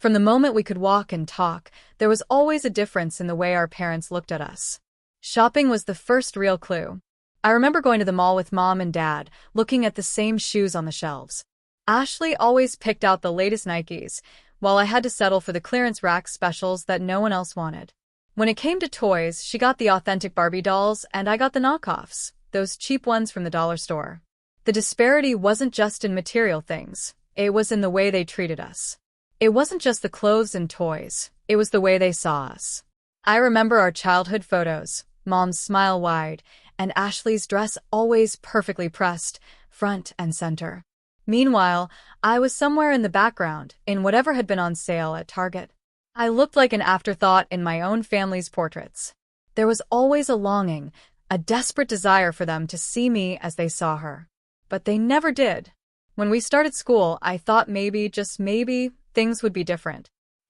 From the moment we could walk and talk, there was always a difference in the way our parents looked at us. Shopping was the first real clue. I remember going to the mall with Mom and Dad, looking at the same shoes on the shelves. Ashley always picked out the latest Nikes, while I had to settle for the clearance rack specials that no one else wanted. When it came to toys, she got the authentic Barbie dolls, and I got the knockoffs, those cheap ones from the dollar store. The disparity wasn't just in material things, it was in the way they treated us. It wasn't just the clothes and toys, it was the way they saw us. I remember our childhood photos, Mom's smile wide, and Ashley's dress always perfectly pressed, front and center. Meanwhile, I was somewhere in the background, in whatever had been on sale at Target. I looked like an afterthought in my own family's portraits. There was always a longing, a desperate desire for them to see me as they saw her. But they never did. When we started school, I thought maybe, just maybe, things would be different.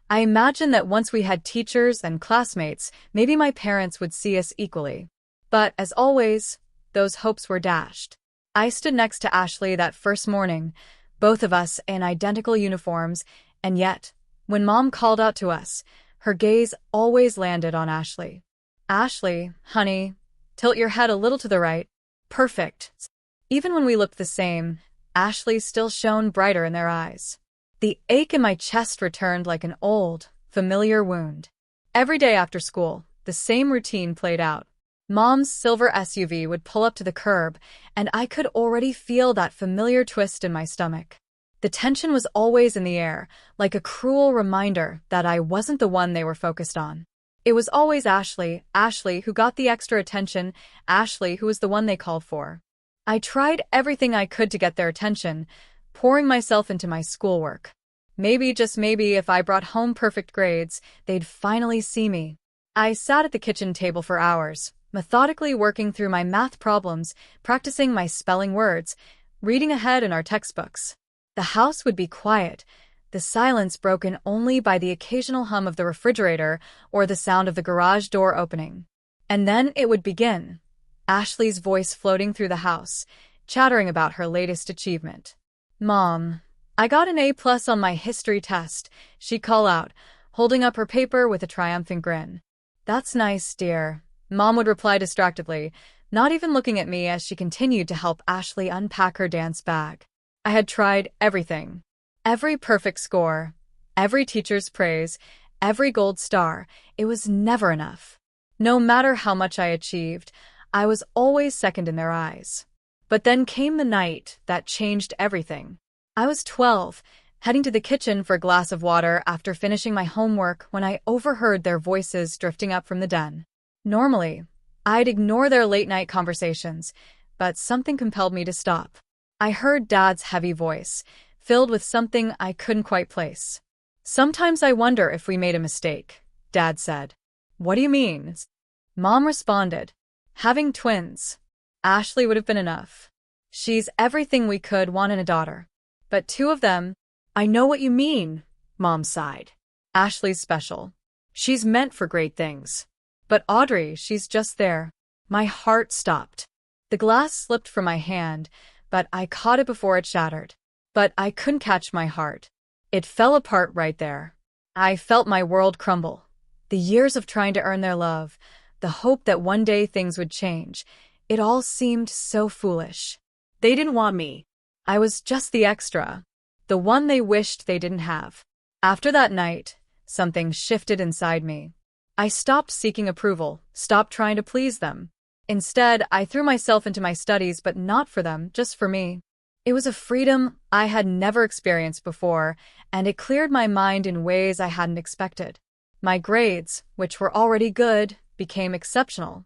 I imagined that once we had teachers and classmates, maybe my parents would see us equally. But, as always, those hopes were dashed. I stood next to Ashley that first morning, both of us in identical uniforms, and yet, when Mom called out to us, her gaze always landed on Ashley. "Ashley, honey, tilt your head a little to the right. Perfect." Even when we looked the same, Ashley still shone brighter in their eyes. The ache in my chest returned like an old, familiar wound. Every day after school, the same routine played out. Mom's silver SUV would pull up to the curb, and I could already feel that familiar twist in my stomach. The tension was always in the air, like a cruel reminder that I wasn't the one they were focused on. It was always Ashley who got the extra attention, Ashley who was the one they called for. I tried everything I could to get their attention, pouring myself into my schoolwork. Maybe, just maybe, if I brought home perfect grades, they'd finally see me. I sat at the kitchen table for hours, methodically working through my math problems, practicing my spelling words, reading ahead in our textbooks. The house would be quiet, the silence broken only by the occasional hum of the refrigerator or the sound of the garage door opening. And then it would begin. Ashley's voice floating through the house, chattering about her latest achievement. "Mom, I got an A+ on my history test," she'd call out, holding up her paper with a triumphant grin. "That's nice, dear," Mom would reply distractedly, not even looking at me as she continued to help Ashley unpack her dance bag. I had tried everything. Every perfect score, every teacher's praise, every gold star. It was never enough. No matter how much I achieved, I was always second in their eyes. But then came the night that changed everything. I was 12, heading to the kitchen for a glass of water after finishing my homework when I overheard their voices drifting up from the den. Normally, I'd ignore their late-night conversations, but something compelled me to stop. I heard Dad's heavy voice, filled with something I couldn't quite place. "Sometimes I wonder if we made a mistake," Dad said. "What do you mean?" Mom responded. "Having twins. Ashley would have been enough. She's everything we could want in a daughter. But two of them—" "I know what you mean," Mom sighed. "Ashley's special. She's meant for great things. But Audrey, she's just there." My heart stopped. The glass slipped from my hand, but I caught it before it shattered. But I couldn't catch my heart. It fell apart right there. I felt my world crumble. The years of trying to earn their love, the hope that one day things would change, it all seemed so foolish. They didn't want me. I was just the extra, the one they wished they didn't have. After that night, something shifted inside me. I stopped seeking approval, stopped trying to please them. Instead, I threw myself into my studies, but not for them, just for me. It was a freedom I had never experienced before, and it cleared my mind in ways I hadn't expected. My grades, which were already good, became exceptional.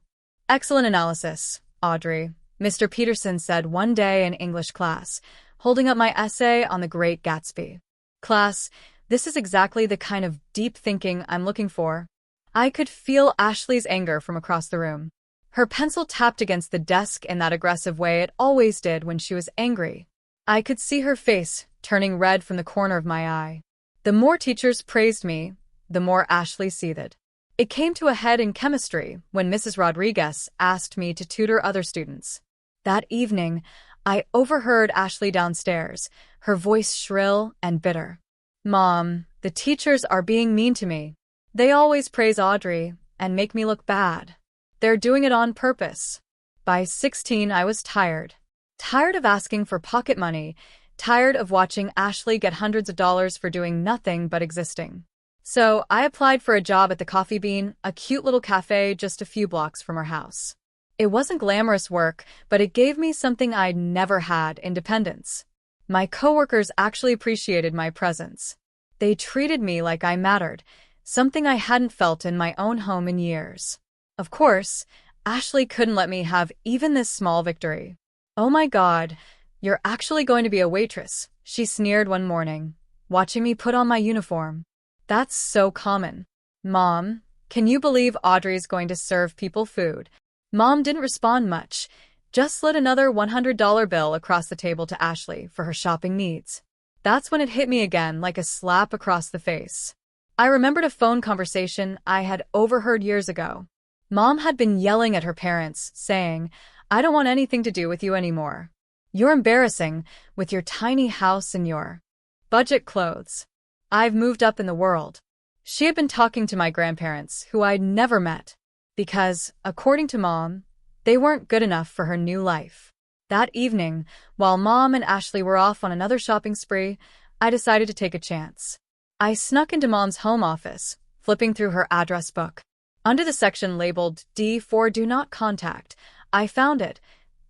"Excellent analysis, Audrey," Mr. Peterson said one day in English class, holding up my essay on The Great Gatsby. "Class, this is exactly the kind of deep thinking I'm looking for." I could feel Ashley's anger from across the room. Her pencil tapped against the desk in that aggressive way it always did when she was angry. I could see her face turning red from the corner of my eye. The more teachers praised me, the more Ashley seethed. It came to a head in chemistry when Mrs. Rodriguez asked me to tutor other students. That evening, I overheard Ashley downstairs, her voice shrill and bitter. "Mom, the The teachers are being mean to me. They always praise Audrey and make me look bad. They're doing it on purpose. By 16, I was tired. Tired of asking for pocket money, tired of watching Ashley get hundreds of dollars for doing nothing but existing. So I applied for a job at the Coffee Bean, a cute little cafe just a few blocks from our house. It wasn't glamorous work, but it gave me something I'd never had: independence. My coworkers actually appreciated my presence. They treated me like I mattered, something I hadn't felt in my own home in years. Of course, Ashley couldn't let me have even this small victory. "Oh my God, you're actually going to be a waitress," she sneered one morning, watching me put on my uniform. "That's so common." "Mom, can you believe Audrey's going to serve people food?" Mom didn't respond much, just slid another $100 bill across the table to Ashley for her shopping needs. That's when it hit me again, like a slap across the face. I remembered a phone conversation I had overheard years ago. Mom had been yelling at her parents, saying, "I don't want anything to do with you anymore. You're embarrassing with your tiny house and your budget clothes. I've moved up in the world." She had been talking to my grandparents, who I'd never met, because, according to Mom, they weren't good enough for her new life. That evening, while Mom and Ashley were off on another shopping spree, I decided to take a chance. I snuck into Mom's home office, flipping through her address book. Under the section labeled D for Do Not Contact, I found it,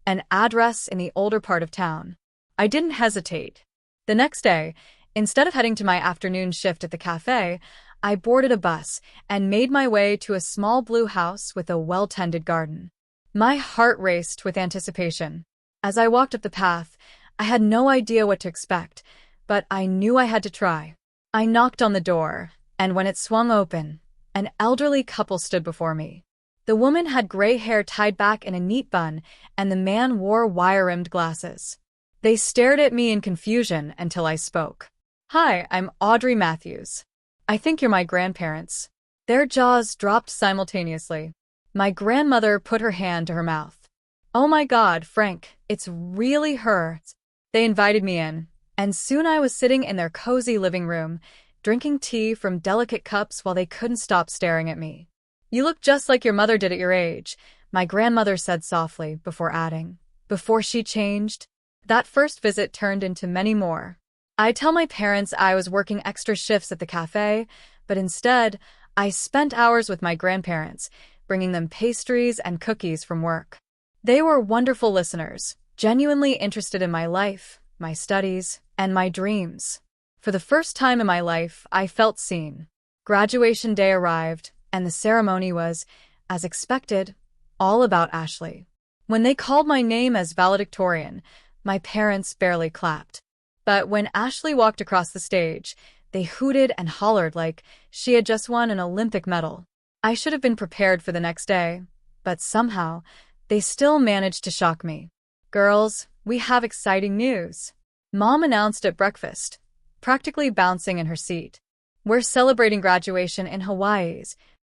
an address in the older part of town. I didn't hesitate. The next day, instead of heading to my afternoon shift at the cafe, I boarded a bus and made my way to a small blue house with a well-tended garden. My heart raced with anticipation. As I walked up the path, I had no idea what to expect, but I knew I had to try. I knocked on the door, and when it swung open, an elderly couple stood before me. The woman had gray hair tied back in a neat bun, and the man wore wire-rimmed glasses. They stared at me in confusion until I spoke. "Hi, I'm Audrey Matthews. I think you're my grandparents." Their jaws dropped simultaneously. My grandmother put her hand to her mouth. "Oh my God, Frank, it's really her." They invited me in, and soon I was sitting in their cozy living room, drinking tea from delicate cups while they couldn't stop staring at me. "You look just like your mother did at your age," my grandmother said softly, before adding, "before she changed." That first visit turned into many more. I tell my parents I was working extra shifts at the cafe, but instead, I spent hours with my grandparents, bringing them pastries and cookies from work. They were wonderful listeners, genuinely interested in my life, my studies, and my dreams. For the first time in my life, I felt seen. Graduation day arrived, and the ceremony was, as expected, all about Ashley. When they called my name as valedictorian, my parents barely clapped. But when Ashley walked across the stage, they hooted and hollered like she had just won an Olympic medal. I should have been prepared for the next day, but somehow, they still managed to shock me. "Girls, we have exciting news," Mom announced at breakfast, practically bouncing in her seat. "We're celebrating graduation in Hawaii."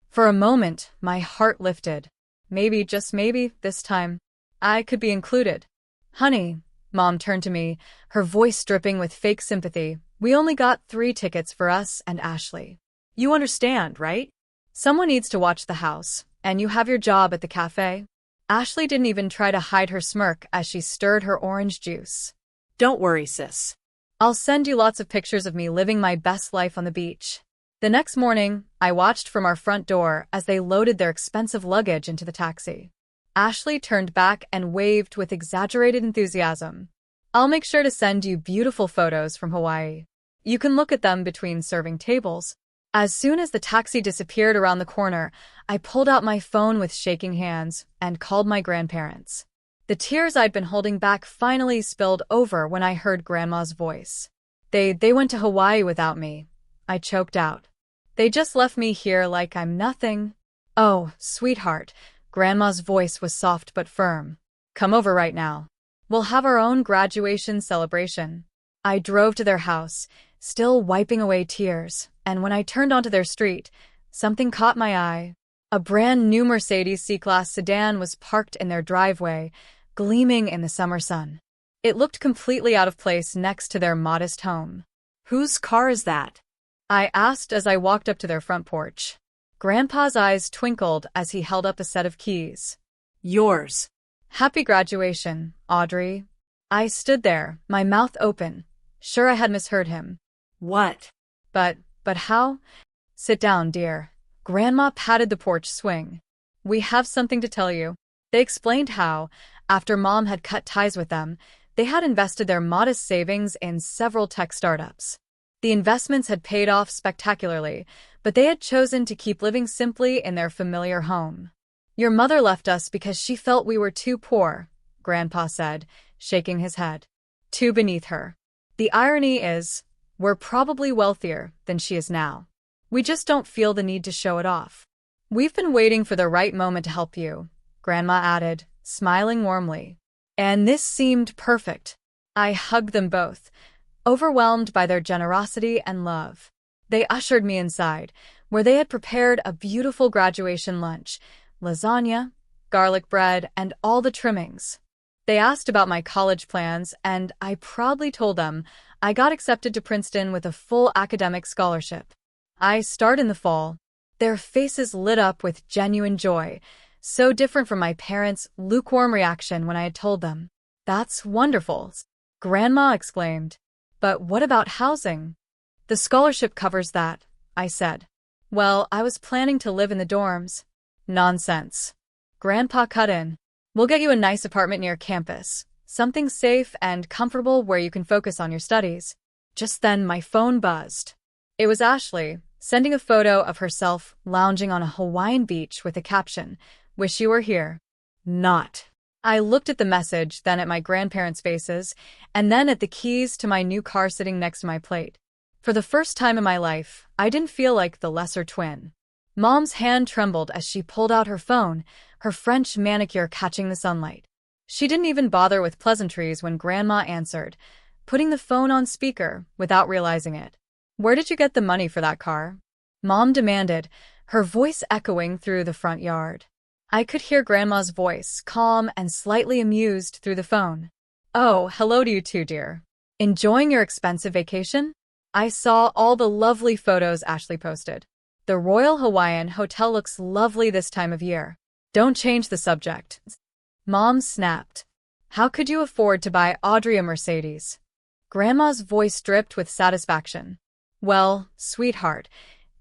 For a moment, my heart lifted. Maybe, just maybe, this time, I could be included. "Honey," Mom turned to me, her voice dripping with fake sympathy, "we only got 3 tickets for us and Ashley. You understand, right? Someone needs to watch the house, and you have your job at the cafe." Ashley didn't even try to hide her smirk as she stirred her orange juice. "Don't worry, sis. I'll send you lots of pictures of me living my best life on the beach." The next morning, I watched from our front door as they loaded their expensive luggage into the taxi. Ashley turned back and waved with exaggerated enthusiasm. "I'll make sure to send you beautiful photos from Hawaii. You can look at them between serving tables." As soon as the taxi disappeared around the corner, I pulled out my phone with shaking hands and called my grandparents. The tears I'd been holding back finally spilled over when I heard Grandma's voice. They went to Hawaii without me," I choked out. "They just left me here like I'm nothing." "Oh, sweetheart," Grandma's voice was soft but firm. "Come over right now. We'll have our own graduation celebration." I drove to their house, still wiping away tears, and when I turned onto their street, something caught my eye. A brand new Mercedes C-Class sedan was parked in their driveway, gleaming in the summer sun. It looked completely out of place next to their modest home. Whose car is that?" I asked as I walked up to their front porch. Grandpa's eyes twinkled as he held up a set of keys. Yours. Happy graduation, Audrey. I stood there, my mouth open, sure I had misheard him. What? But how? Sit down, dear. Grandma patted the porch swing. We have something to tell you. They explained how, after Mom had cut ties with them, they had invested their modest savings in several tech startups. The investments had paid off spectacularly, but they had chosen to keep living simply in their familiar home. Your mother left us because she felt we were too poor, Grandpa said, shaking his head. Too beneath her. The irony is, we're probably wealthier than she is now. We just don't feel the need to show it off. We've been waiting for the right moment to help you, Grandma added, smiling warmly. And this seemed perfect. I hugged them both, overwhelmed by their generosity and love. They ushered me inside, where they had prepared a beautiful graduation lunch, lasagna, garlic bread, and all the trimmings. They asked about my college plans, and I proudly told them I got accepted to Princeton with a full academic scholarship. I start in the fall. Their faces lit up with genuine joy, so different from my parents' lukewarm reaction when I had told them. That's wonderful, Grandma exclaimed. But what about housing? The scholarship covers that, I said. Well, I was planning to live in the dorms. Nonsense. Grandpa cut in. We'll get you a nice apartment near campus, something safe and comfortable where you can focus on your studies. Just then my phone buzzed. It was Ashley, sending a photo of herself lounging on a Hawaiian beach with a caption, "Wish you were here." Not. I looked at the message, then at my grandparents' faces, and then at the keys to my new car sitting next to my plate. For the first time in my life, I didn't feel like the lesser twin. Mom's hand trembled as she pulled out her phone, her French manicure catching the sunlight. She didn't even bother with pleasantries when Grandma answered, putting the phone on speaker without realizing it. Where did you get the money for that car? Mom demanded, her voice echoing through the front yard. I could hear Grandma's voice, calm and slightly amused through the phone. Oh, hello to you too, dear. Enjoying your expensive vacation? I saw all the lovely photos Ashley posted. The Royal Hawaiian Hotel looks lovely this time of year. Don't change the subject. Mom snapped. How could you afford to buy Audrey a Mercedes? Grandma's voice dripped with satisfaction. Well, sweetheart,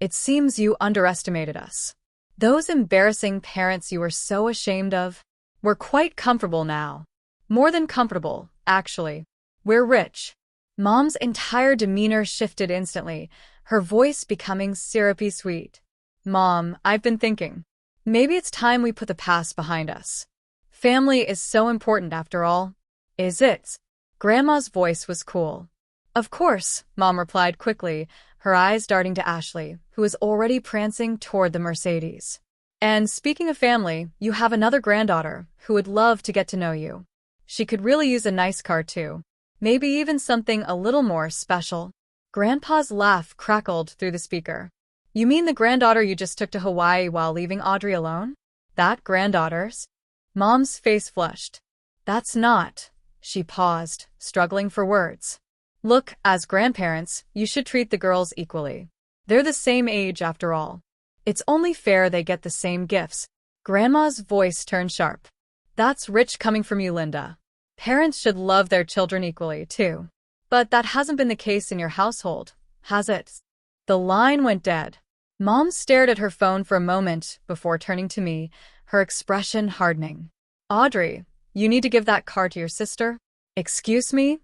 it seems you underestimated us. Those embarrassing parents you were so ashamed of, we're quite comfortable now. More than comfortable, actually. We're rich. Mom's entire demeanor shifted instantly, her voice becoming syrupy sweet. Mom, I've been thinking. Maybe it's time we put the past behind us. Family is so important after all. Is it? Grandma's voice was cool. Of course, Mom replied quickly, her eyes darting to Ashley, who was already prancing toward the Mercedes. And speaking of family, you have another granddaughter who would love to get to know you. She could really use a nice car too. Maybe even something a little more special. Grandpa's laugh crackled through the speaker. You mean the granddaughter you just took to Hawaii while leaving Audrey alone? That granddaughter's? Mom's face flushed. That's not. She paused, struggling for words. Look, as grandparents, you should treat the girls equally. They're the same age after all. It's only fair they get the same gifts. Grandma's voice turned sharp. That's rich coming from you, Linda. Parents should love their children equally, too. But that hasn't been the case in your household, has it? The line went dead. Mom stared at her phone for a moment before turning to me, her expression hardening. Audrey, you need to give that car to your sister? Excuse me?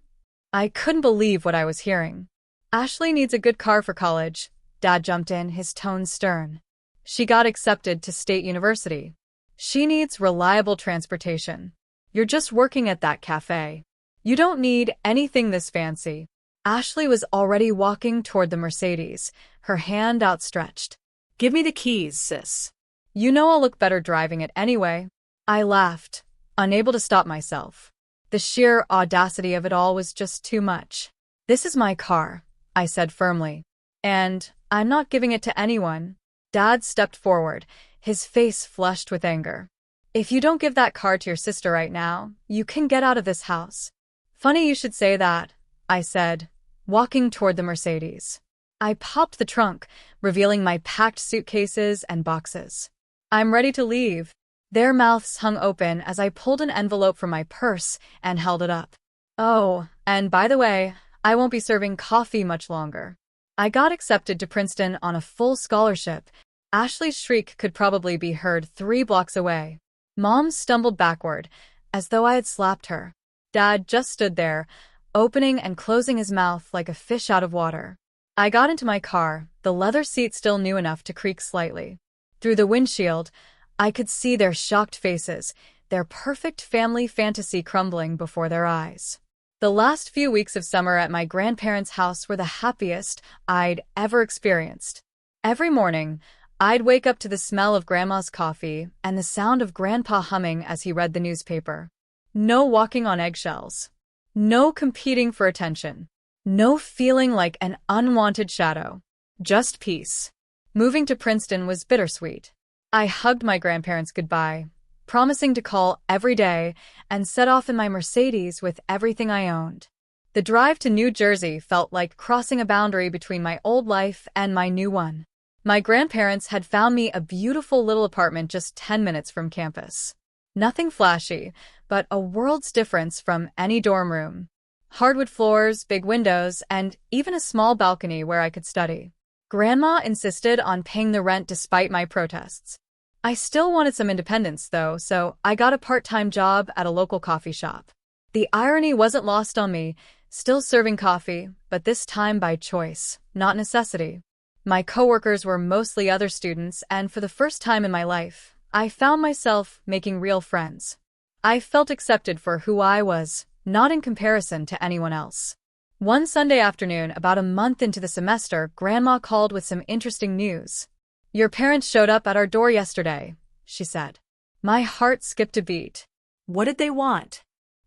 I couldn't believe what I was hearing. Ashley needs a good car for college. Dad jumped in, his tone stern. She got accepted to State University. She needs reliable transportation. You're just working at that cafe. You don't need anything this fancy. Ashley was already walking toward the Mercedes, her hand outstretched. Give me the keys, sis. You know I'll look better driving it anyway. I laughed, unable to stop myself. The sheer audacity of it all was just too much. This is my car, I said firmly. And I'm not giving it to anyone. Dad stepped forward, his face flushed with anger. If you don't give that car to your sister right now, you can get out of this house. Funny you should say that, I said, walking toward the Mercedes. I popped the trunk, revealing my packed suitcases and boxes. I'm ready to leave. Their mouths hung open as I pulled an envelope from my purse and held it up. Oh, and by the way, I won't be serving coffee much longer. I got accepted to Princeton on a full scholarship. Ashley's shriek could probably be heard 3 blocks away. Mom stumbled backward, as though I had slapped her. Dad just stood there, opening and closing his mouth like a fish out of water. I got into my car, the leather seat still new enough to creak slightly. Through the windshield, I could see their shocked faces, their perfect family fantasy crumbling before their eyes. The last few weeks of summer at my grandparents' house were the happiest I'd ever experienced. Every morning, I'd wake up to the smell of Grandma's coffee and the sound of Grandpa humming as he read the newspaper. No walking on eggshells. No competing for attention. No feeling like an unwanted shadow. Just peace. Moving to Princeton was bittersweet. I hugged my grandparents goodbye, promising to call every day, and set off in my Mercedes with everything I owned. The drive to New Jersey felt like crossing a boundary between my old life and my new one. My grandparents had found me a beautiful little apartment just 10 minutes from campus. Nothing flashy, but a world's difference from any dorm room. Hardwood floors, big windows, and even a small balcony where I could study. Grandma insisted on paying the rent despite my protests. I still wanted some independence, though, so I got a part-time job at a local coffee shop. The irony wasn't lost on me, still serving coffee, but this time by choice, not necessity. My coworkers were mostly other students, and for the first time in my life, I found myself making real friends. I felt accepted for who I was, not in comparison to anyone else. One Sunday afternoon, about a month into the semester, Grandma called with some interesting news. "Your parents showed up at our door yesterday," she said. My heart skipped a beat. What did they want?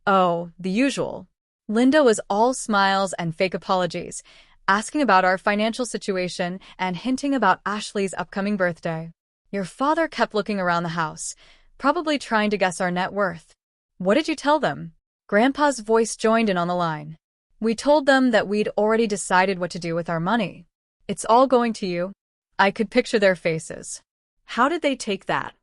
Oh, the usual. Linda was all smiles and fake apologies, asking about our financial situation and hinting about Ashley's upcoming birthday. Your father kept looking around the house, probably trying to guess our net worth. What did you tell them? Grandpa's voice joined in on the line. We told them that we'd already decided what to do with our money. It's all going to you. I could picture their faces. How did they take that?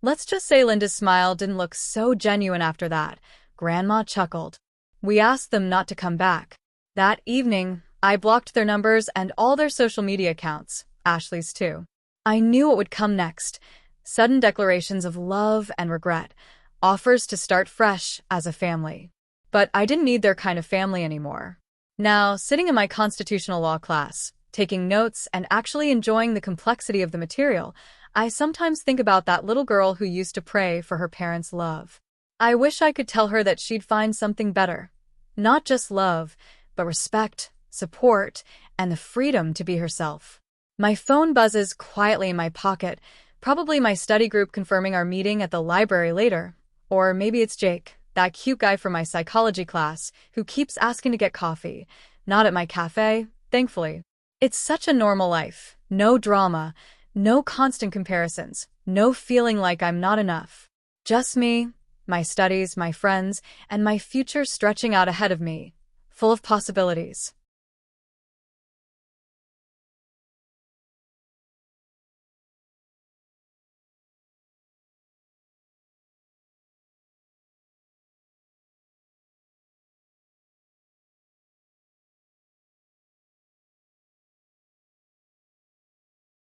Let's just say Linda's smile didn't look so genuine after that. Grandma chuckled. We asked them not to come back. That evening, I blocked their numbers and all their social media accounts, Ashley's too. I knew what would come next. Sudden declarations of love and regret, offers to start fresh as a family. But I didn't need their kind of family anymore. Now, sitting in my constitutional law class, taking notes and actually enjoying the complexity of the material, I sometimes think about that little girl who used to pray for her parents' love. I wish I could tell her that she'd find something better. Not just love, but respect, support, and the freedom to be herself. My phone buzzes quietly in my pocket, probably my study group confirming our meeting at the library later. Or maybe it's Jake, that cute guy from my psychology class, who keeps asking to get coffee. Not at my cafe, thankfully. It's such a normal life. No drama, no constant comparisons, no feeling like I'm not enough. Just me, my studies, my friends, and my future stretching out ahead of me, full of possibilities.